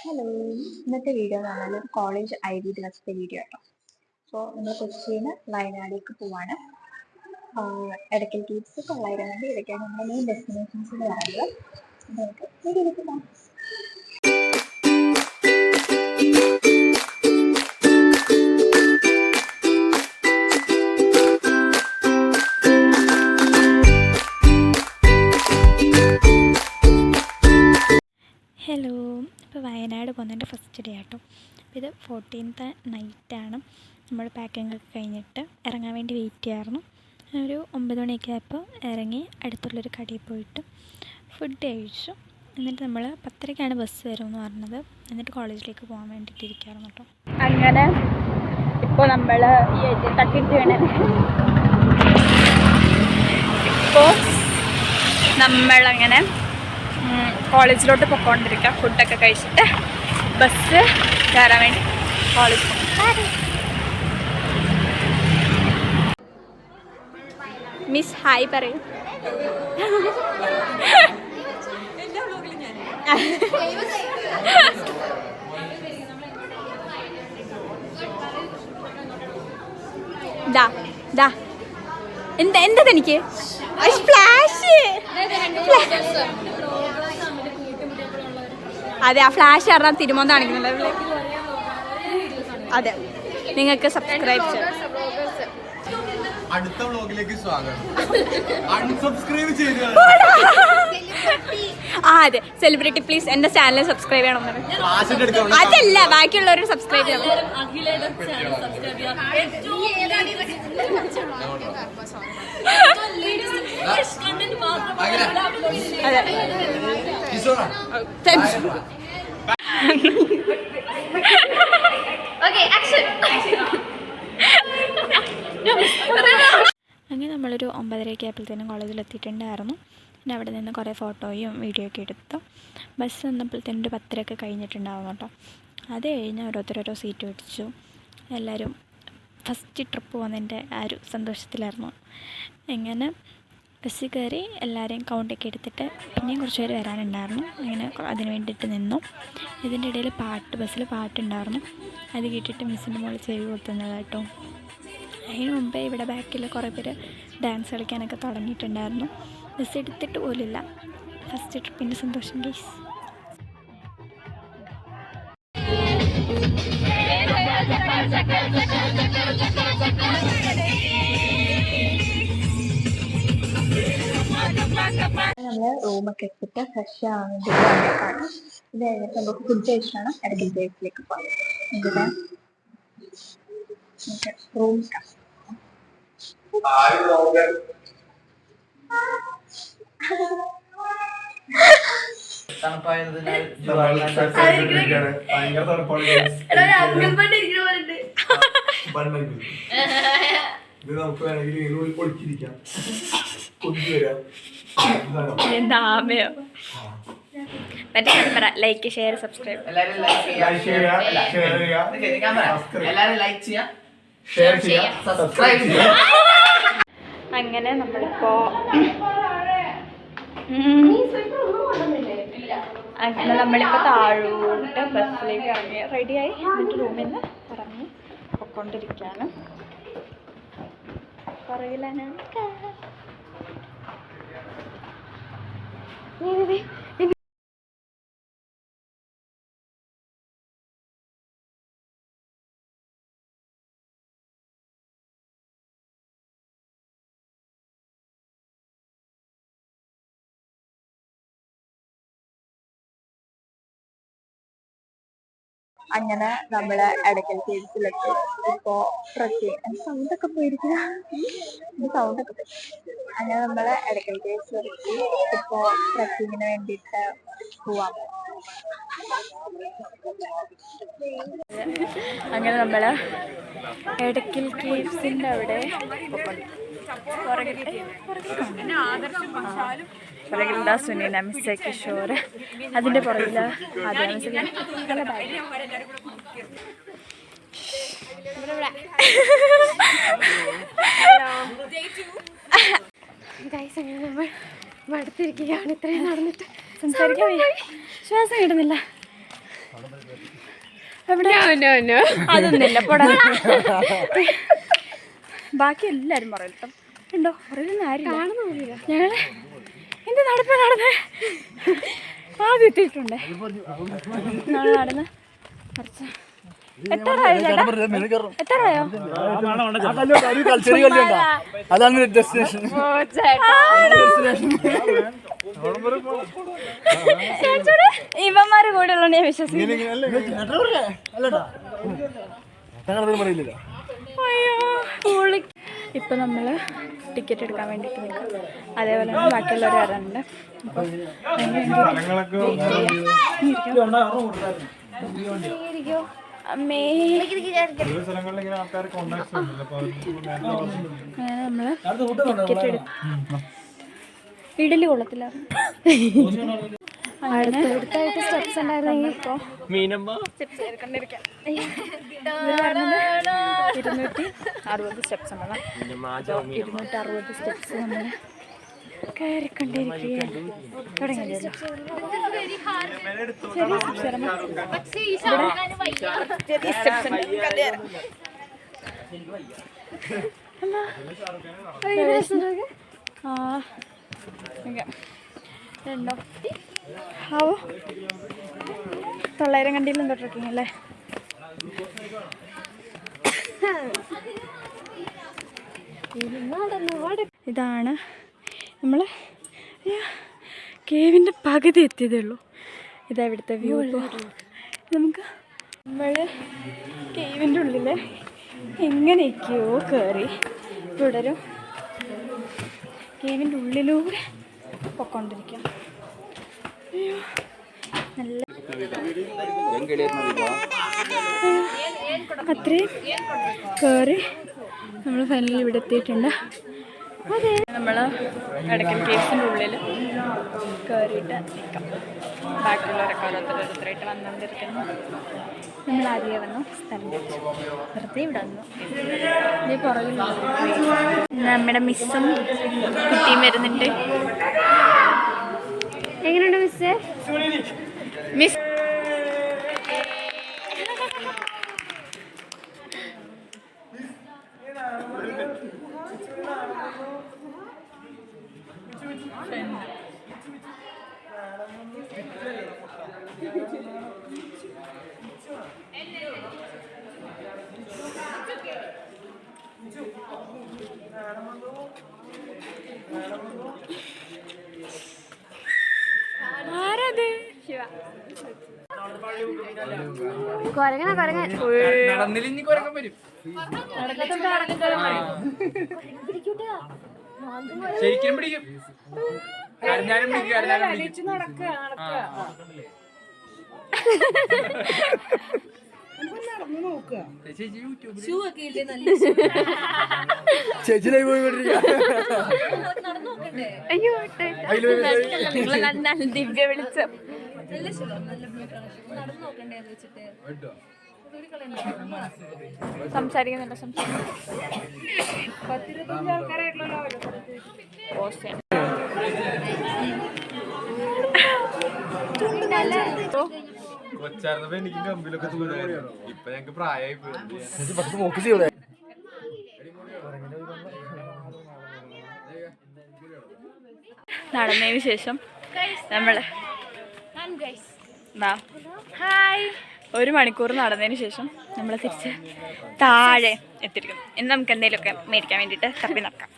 Hello, ഇന്നത്തെ video എന്ന് പറഞ്ഞാൽ കോളേജ് ID ദിവസത്തെ വീഡിയോ ആട്ടോ. അപ്പോൾ നമ്മൾ കൊച്ചിയിൽ നിന്ന് വയനാടേക്ക് പോവാണ്. എടക്കൽ കേവ്സ്, കൊള്ളായിരങ്ങാടി, ഇതൊക്കെയാണ് നമ്മുടെ മെയിൻ ഡെസ്റ്റിനേഷൻസ് എന്ന് പറയുന്നത്. നമുക്ക് വീഡിയോയിലേക്ക് പോകാം. ഹലോ, ഇപ്പോൾ വയനാട് പോകുന്നതിൻ്റെ ഫസ്റ്റ് ഡേ ആട്ടോ. അപ്പോൾ ഇത് 14th നൈറ്റാണ്. നമ്മൾ പാക്കിംഗ് ഒക്കെ കഴിഞ്ഞിട്ട് ഇറങ്ങാൻ വേണ്ടി വെയിറ്റ് ചെയ്യായിരുന്നു. ഒരു 9 മണിയൊക്കെ ആയപ്പോൾ ഇറങ്ങി അടുത്തുള്ളൊരു കടയിൽ പോയിട്ട് ഫുഡ് കഴിച്ചു. എന്നിട്ട് നമ്മൾ 10:30ക്കാണ് ബസ് വരുമെന്ന് പറഞ്ഞത്. എന്നിട്ട് കോളേജിലേക്ക് പോകാൻ വേണ്ടിയിട്ടിരിക്കുകയായിരുന്നു കേട്ടോ. അങ്ങനെ ഇപ്പോൾ നമ്മൾ തട്ടിയിട്ട് വേണേ ഇപ്പോൾ നമ്മളങ്ങനെ കോളേജിലോട്ട് പൊയ്ക്കൊണ്ടിരിക്കാം. ഫുഡൊക്കെ കഴിച്ചിട്ട് ബസ് കയറാൻ വേണ്ടി കോളേജ് പോകും. മിസ് ഹായ് പറയൂ. എന്താ തനിക്ക് ഫ്ലാഷ്? അതെ, ആ ഫ്ലാഷ് കാരണം തിരുമോന്ത കാണിക്കുന്നുണ്ട്. അതെ, നിങ്ങൾക്ക് സബ്സ്ക്രൈബ് ചെയ്യാം. അടുത്ത വ്ലോഗിലേക്ക് സ്വാഗതം. അൺസബ്സ്ക്രൈബ് ചെയ്തു. അതെ, സെലിബ്രിറ്റി പ്ലീസ് എന്റെ ചാനൽ സബ്സ്ക്രൈബ് ചെയ്യണം. അതല്ല, ബാക്കിയുള്ളവർ സബ്സ്ക്രൈബ് ചെയ്യണം. അങ്ങനെ നമ്മളൊരു 9:30 ആയപ്പോഴത്തേനും കോളേജിലെത്തിയിട്ടുണ്ടായിരുന്നു. പിന്നെ അവിടെ നിന്ന് കുറേ ഫോട്ടോയും വീഡിയോ ഒക്കെ എടുത്തു. ബസ് വന്നപ്പോഴത്തേനും ഒരു 10:30 കഴിഞ്ഞിട്ടുണ്ടാവും കേട്ടോ. അത് കഴിഞ്ഞ് ഓരോരുത്തരോരോ സീറ്റ് പിടിച്ചു. എല്ലാവരും ഫസ്റ്റ് ട്രിപ്പ് പോകുന്നതിൻ്റെ ആ ഒരു സന്തോഷത്തിലായിരുന്നു. എങ്ങനെ ബസ്സിൽ കയറി എല്ലാവരെയും കൗണ്ടൊക്കെ എടുത്തിട്ട് പിന്നെയും കുറച്ച് പേര് വരാനുണ്ടായിരുന്നു. അങ്ങനെ അതിന് വേണ്ടിയിട്ട് നിന്നു. ഇതിൻ്റെ ഇടയിൽ ബസ്സിൽ പാട്ടുണ്ടായിരുന്നു. അത് കേട്ടിട്ട് മിസ്സിൻ്റെ മുകളിൽ ചെവി കൊത്തുന്നത് കേട്ടോ. അതിന് മുമ്പേ ഇവിടെ ബാക്കിൽ കുറേ പേര് ഡാൻസ് കളിക്കാനൊക്കെ തുടങ്ങിയിട്ടുണ്ടായിരുന്നു. ബസ് എടുത്തിട്ട് പോലില്ല. ഫസ്റ്റ് ട്രിപ്പിൻ്റെ സന്തോഷം ഗൈസ്. നമ്മൾ റൂമൊക്കെ എടുത്തിട്ട് ഫ്രഷ് ആവാൻ വേണ്ടി വന്നേക്കാണ്. ഇത് കഴിഞ്ഞിട്ട് നമുക്ക് ഫുഡ് കഴിച്ചിട്ടാണ് എടക്കൽ കേവ്സിലേക്ക് പോയത്. ഇവിടെ റൂം നമുക്ക് വേണമെങ്കിൽ പൊളിച്ചിരിക്കാം. എന്താമയോ ലൈക്ക്, ഷെയർ, സബ്സ്ക്രൈബ്. അങ്ങനെ നമ്മളിപ്പോ താഴോട്ട് ബസ്സിലേക്ക് ഇറങ്ങി റെഡിയായി. എന്നിട്ട് റൂമിൽ നിന്ന് ഇറങ്ങി പൊയ്ക്കൊണ്ടിരിക്കുകയാണ്. പുറകിലാണ് അങ്ങനെ നമ്മള് എടക്കൽ കേവ്സിലെത്തി. ഇപ്പോ ട്രക്കിങ് സൗണ്ടൊക്കെ പോയിരിക്കുക. സൗണ്ടൊക്കെ പോയി. അങ്ങനെ നമ്മള് എടക്കൽ കേവ്സിലെത്തി. ഇപ്പോ ട്രക്കിങ്ങിന് വേണ്ടിയിട്ട് പോവാം. അങ്ങനെ നമ്മള് എടക്കൽ കേവ്സിൻ്റെ അവിടെ പുറകിലുണ്ടാ സുനീന, മിസ്സേ കിഷോർ. അതിൻ്റെ പുറകിൽ നമ്മൾ മടുത്തിരിക്കുകയാണ്. ഇത്രയും നടന്നിട്ട് സംസാരിക്കാൻ ശ്വാസം കിട്ടുന്നില്ല. എവിടെ അതൊന്നുമില്ല പോടാ. ബാക്കി എല്ലാരും പറയും കേട്ടോ. ഉണ്ടോ പറയുന്ന ആരും ഞങ്ങള് എന്ത് നടന്നേ ആദ്യം എത്തിയിട്ടുണ്ട്. നടന്ന് കുറച്ച് എത്രയോ അതാണ് ഡെസ്റ്റിനേഷൻ. ഇവന്മാര് കൂടെ ഉള്ള ഞാൻ വിശ്വസിക്കുന്നു. ഇപ്പൊ നമ്മള് ടിക്കറ്റ് എടുക്കാൻ വേണ്ടിട്ട് നിൽക്കും. അതേപോലെ തന്നെ ബാക്കിയുള്ളവർ വരാനുണ്ട്. അമ്മേ നമ്മള് ടിക്കറ്റ് എടുക്കും. ഇഡലി കൊള്ളത്തില്ല. അടുത്തായിട്ട് സ്റ്റെപ്സ് ഉണ്ടായിരുന്നെങ്കിൽ ഇപ്പോൾ 260 സ്റ്റെപ്സ് ഉണ്ടല്ലോ. 260 സ്റ്റെപ്സ് നമ്മൾ കയറിക്കൊണ്ടിരിക്കുകയാണ്. തുടങ്ങിയല്ലോ രണ്ടോ ആവോ 900 കണ്ടിയിലെന്തോ ട്രക്കിങ് അല്ലേ. ഇതാണ് നമ്മൾ കേവിൻ്റെ പകുതി എത്തിയതേ ഉള്ളൂ. ഇതാ ഇവിടുത്തെ വ്യൂ. നമുക്ക് നമ്മൾ കേവിൻ്റെ ഉള്ളിൽ എങ്ങനെയൊക്കെയോ കയറി തുടരും. കേവിൻ്റെ ഉള്ളിലൂടെ പൊക്കോണ്ടിരിക്കാം. അയ്യോ നല്ല അത്രയും കയറി നമ്മൾ ഫൈനലി ഇവിടെ എത്തിയിട്ടുണ്ട്. അതെ നമ്മൾ എടക്കൽ കേവ്സിൻ്റെ ഉള്ളിൽ കയറിയിട്ട് നിൽക്കാം. ബാക്കിയുള്ളവരൊക്കെ ഓരോരുത്തരായിട്ട് വന്നുകൊണ്ടിരിക്കുന്നു. നമ്മൾ ആദ്യമേ വന്നു സ്ഥലം വെച്ചു വെറുതെ ഇവിടെ വന്നു. ഇതേ പുറകിൽ നമ്മുടെ മിസ്സും കുട്ടിയും വരുന്നുണ്ട്. എങ്ങനെയുണ്ട് മിസ്സേ? മിസ് ആരത്? ശിവ ശരിക്കും പിടിക്കും. ചേച്ചി ദിവ്യ വിളിച്ച സംസാരിക്കുന്നില്ല. കൊച്ചായിരുന്നപ്പോ എനിക്ക് കമ്പിലൊക്കെ തൂരായിരുന്നു. ഇപ്പൊ ഞങ്ങക്ക് പ്രായമായി പോയി. നടന്നതിന് ശേഷം നമ്മൾ 1 മണിക്കൂർ നടന്നതിന് ശേഷം നമ്മൾ തിരിച്ച് താഴെ എത്തിയിരിക്കുന്നു. ഇന്ന് നമുക്ക് എന്തെങ്കിലുമൊക്കെ മേടിക്കാൻ വേണ്ടിയിട്ട് തപ്പി നടക്കാം.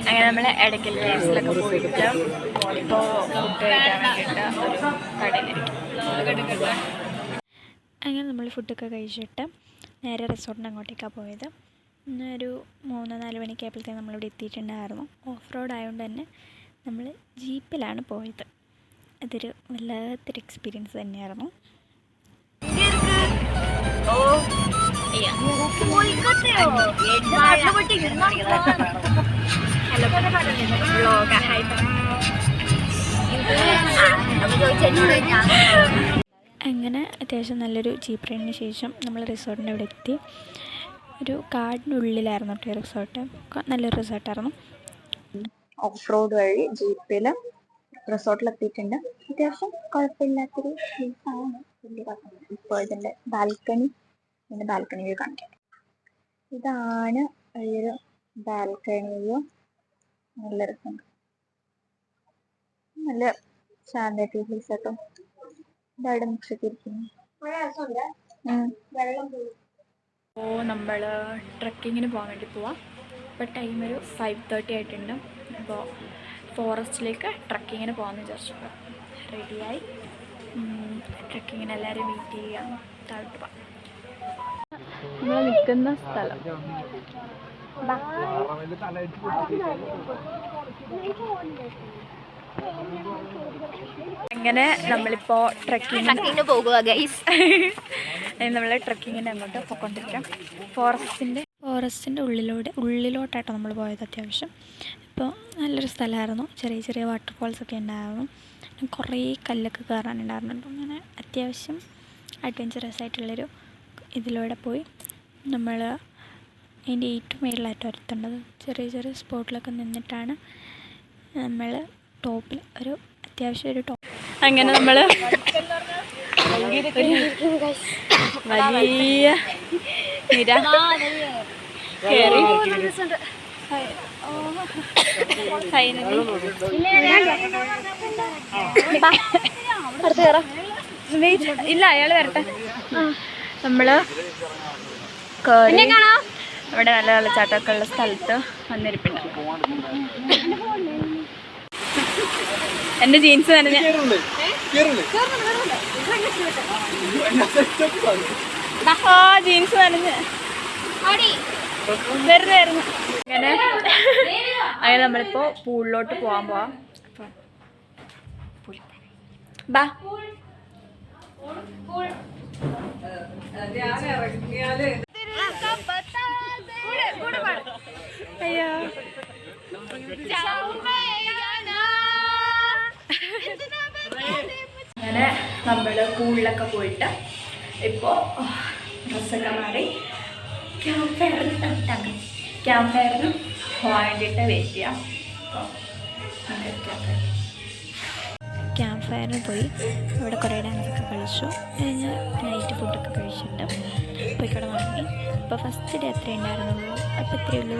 അങ്ങനെ നമ്മൾ ഇടയ്ക്കൽ കേവ്സിലൊക്കെ പോയിട്ട് ഇപ്പോൾ ഫുഡ് കഴിക്കാൻ വേണ്ടിയിട്ട് ഒരു കടയിലിരിക്കും. അങ്ങനെ നമ്മൾ ഫുഡൊക്കെ കഴിച്ചിട്ട് നേരെ റിസോർട്ടിൻ്റെ അങ്ങോട്ടേക്കാണ് പോയത്. ഒരു 3-4 മണിക്കായപ്പോഴത്തേക്കും നമ്മളിവിടെ എത്തിയിട്ടുണ്ടായിരുന്നു. ഓഫ് റോഡ് ആയതുകൊണ്ട് തന്നെ നമ്മൾ ജീപ്പിലാണ് പോയത്. അതൊരു വല്ലാത്തൊരു എക്സ്പീരിയൻസ് തന്നെയായിരുന്നു. അങ്ങനെ അത്യാവശ്യം നല്ലൊരു ജീപ്പ് റൈഡിന് ശേഷം നമ്മൾ റിസോർട്ടിൻ്റെ അവിടെ എത്തി. ഒരു കാടിനുള്ളിലായിരുന്നു കേട്ടോ റിസോർട്ട്. നല്ലൊരു റിസോർട്ടായിരുന്നു. ഓഫ് റോഡ് വഴി ജീപ്പിൽ റിസോർട്ടിലെത്തിയിട്ടുണ്ട്. അത്യാവശ്യം കുഴപ്പമില്ലാത്തൊരു പ്ലേസാണ്. വലിയ കുഴപ്പമില്ല. ഇപ്പോൾ ഇതിൻ്റെ ബാൽക്കണി വ്യൂ കാണിക്കാം. ഇതാണ് ഈ ഒരു ബാൽക്കണി വ്യൂ. നല്ല രസമുണ്ട്, നല്ല ശാന്തമായിട്ട് പ്ലേസ് കേട്ടോ. ഇതവിടെ മിക്സിരിക്കുന്നു. അപ്പോൾ നമ്മൾ ട്രക്കിങ്ങിന് പോകാൻ വേണ്ടി പോവാം. ഇപ്പോൾ ടൈം ഒരു 5:30 ആയിട്ടുണ്ട്. അപ്പോൾ ഫോറസ്റ്റിലേക്ക് ട്രക്കിങ്ങിന് പോകാമെന്ന് വിചാരിച്ചപ്പോൾ റെഡിയായി. ട്രക്കിങ്ങിന് എല്ലാവരും വെയിറ്റ് ചെയ്യാം. താഴോട്ട് പോകാം. നമ്മൾ നിൽക്കുന്ന സ്ഥലം അങ്ങനെ നമ്മളിപ്പോൾ ട്രക്കിങ്ങിന് പോകുക ഗൈസ്. നമ്മൾ ട്രക്കിങ്ങിന് അങ്ങോട്ട് പോയിക്കൊണ്ടിരിക്കാം. ഫോറസ്റ്റിൻ്റെ ഉള്ളിലോട്ടായിട്ടോ നമ്മൾ പോയത്. അത്യാവശ്യം ഇപ്പോൾ നല്ലൊരു സ്ഥലമായിരുന്നു. ചെറിയ ചെറിയ വാട്ടർഫോൾസൊക്കെ ഉണ്ടായിരുന്നു. കുറേ കല്ലൊക്കെ കയറാനുണ്ടായിരുന്നുണ്ട്. അങ്ങനെ അത്യാവശ്യം അഡ്വഞ്ചറസ് ആയിട്ടുള്ളൊരു ഇതിലൂടെ പോയി. നമ്മൾ അതിൻ്റെ ഏറ്റവും മേളിലായിട്ട് എത്തേണ്ടത്. ചെറിയ ചെറിയ സ്പോട്ടിലൊക്കെ നിന്നിട്ടാണ് നമ്മൾ ടോപ്പിൽ അത്യാവശ്യം ഒരു ടോപ്പ്. അങ്ങനെ നമ്മൾ വലിയ നിര കയറി. ഇല്ല, അയാൾ വരട്ടെ. നമ്മൾ കയറി ഇവിടെ നല്ല വെള്ളച്ചാട്ടമൊക്കെ ഉള്ള സ്ഥലത്ത് വന്നിരിപ്പുണ്ട്. എൻ്റെ ജീൻസ് നനഞ്ഞ ജീൻസ് നനഞ്ഞ് വരുന്നു. അങ്ങനെ നമ്മളിപ്പോൾ പൂളിലോട്ട് പോകാൻ പോവാം. ബാ. അയ്യോ, അങ്ങനെ നമ്മൾ പൂളിലൊക്കെ പോയിട്ട് ഇപ്പോൾ ഡ്രസ്സൊക്കെ മാറി ക്യാമ്പ് ഫയറിന് പോകാൻ വേണ്ടിയിട്ട് വെയിറ്റ് ചെയ്യാം. ക്യാമ്പ് ഫയറിന് പോയി അവിടെ കുറേ ഡാൻസൊക്കെ കളിച്ചു. കഴിഞ്ഞ് നൈറ്റ് ഫുഡൊക്കെ കഴിച്ചിട്ടുണ്ട്. പോയിക്കൂടെ വാങ്ങി. ഇപ്പോൾ ഫസ്റ്റ് ഡേ എത്ര ഉണ്ടായിരുന്നുള്ളൂ. അപ്പോൾ ഇത്രയേ ഉള്ളൂ.